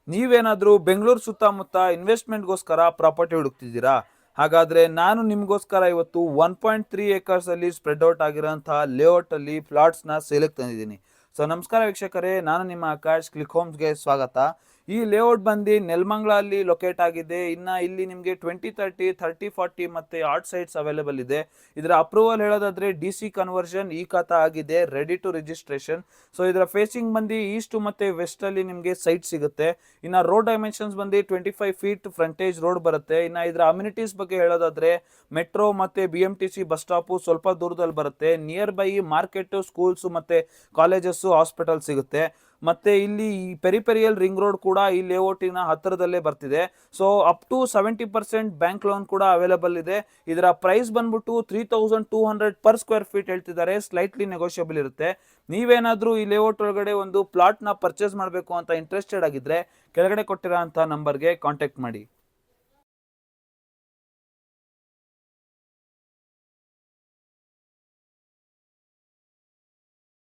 ನೀವೇನಾದ್ರೂ ಬೆಂಗಳೂರು ಸುತ್ತಮುತ್ತ ಇನ್ವೆಸ್ಟ್ಮೆಂಟ್ಗೋಸ್ಕರ ಪ್ರಾಪರ್ಟಿ ಹುಡುಕ್ತಿದ್ದೀರಾ? ಹಾಗಾದ್ರೆ ನಾನು ನಿಮಗೋಸ್ಕರ ಇವತ್ತು 1.3 ಏಕರ್ಸ್ ಅಲ್ಲಿ ಸ್ಪ್ರೆಡ್ ಔಟ್ ಆಗಿರೋಂತಹ ಲೇಔಟ್ ಅಲ್ಲಿ ಪ್ಲಾಟ್ಸ್ ನ ಸೇಲ್ಗೆ ತಂದಿದ್ದೀನಿ. ಸೊ ನಮಸ್ಕಾರ ವೀಕ್ಷಕರೇ, ನಾನು ನಿಮ್ಮ ಆಕಾಶ್. ಕ್ಲಿಕ್ ಹೋಮ್ಸ್ಗೆ ಸ್ವಾಗತ. ಈ ಲೇಔಟ್ ಬಂದು ನೆಲಮಂಗಲ ಅಲ್ಲಿ ಲೊಕೇಟ್ ಆಗಿದೆ. ಇನ್ನ ಇಲ್ಲಿ ನಿಮಗೆ 2030, 3040 ಮತ್ತೆ ಆರ್ಟ್ ಸೈಟ್ಸ್ ಅವೈಲೇಬಲ್ ಇದೆ. ಇದರ ಅಪ್ರೂವಲ್ ಹೇಳೋದಾದ್ರೆ DC ಕನ್ವರ್ಷನ್ ಈ ಖಾತಾ ಆಗಿದೆ, ರೆಡಿ ಟು ರಿಜಿಸ್ಟ್ರೇಷನ್. ಸೊ ಇದರ ಫೇಸಿಂಗ್ ಬಂದು ಈಸ್ಟ್ ಮತ್ತೆ ವೆಸ್ಟ್ ಅಲ್ಲಿ ನಿಮಗೆ ಸೈಟ್ ಸಿಗುತ್ತೆ. ಇನ್ನ ರೋಡ್ ಡೈಮೆನ್ಷನ್ಸ್ ಬಂದು 25 ಫೀಟ್ ಫ್ರಂಟೇಜ್ ರೋಡ್ ಬರುತ್ತೆ. ಇನ್ನ ಇದರ ಅಮ್ಯುನಿಟೀಸ್ ಬಗ್ಗೆ ಹೇಳೋದಾದ್ರೆ ಮೆಟ್ರೋ ಮತ್ತೆ BMTC ಬಸ್ ಸ್ಟಾಪ್ ಸ್ವಲ್ಪ ದೂರದಲ್ಲಿ ಬರುತ್ತೆ. ನಿಯರ್ ಬೈ ಮಾರ್ಕೆಟ್, ಸ್ಕೂಲ್ಸ್ ಮತ್ತೆ ಕಾಲೇಜಸ್, ಹಾಸ್ಪಿಟಲ್ ಸಿಗುತ್ತೆ. ಮತ್ತೆ ಇಲ್ಲಿ ಈ ಪೆರಿಪೆರಿಯಲ್ ರಿಂಗ್ ರೋಡ್ ಕೂಡ ಈ ಲೇಔಟಿನ ಹತ್ತಿರದಲ್ಲೇ ಬರ್ತಿದೆ. So up to 70% bank loan ಕೂಡ ಅವೈಲೇಬಲ್ ಇದೆ. ಇದರ ಪ್ರೈಸ್ ಬಂದ್ಬಿಟ್ಟು 3200 ಪರ್ ಸ್ಕ್ವೇರ್ ಫೀಟ್ ಹೇಳ್ತಿದ್ದಾರೆ. ಸ್ಲೈಟ್ಲಿ ನೆಗೋಷಿಯಬಲ್ ಇರುತ್ತೆ. ನೀವೇನಾದ್ರೂ ಈ ಲೇಔಟ್ ಒಳಗಡೆ ಒಂದು ಪ್ಲಾಟ್ ನ ಪರ್ಚೇಸ್ ಮಾಡಬೇಕು ಅಂತ ಇಂಟ್ರೆಸ್ಟೆಡ್ ಆಗಿದ್ರೆ ಕೆಳಗಡೆ ಕೊಟ್ಟಿರೋ ಅಂತ ನಂಬರ್ಗೆ ಕಾಂಟ್ಯಾಕ್ಟ್ ಮಾಡಿ.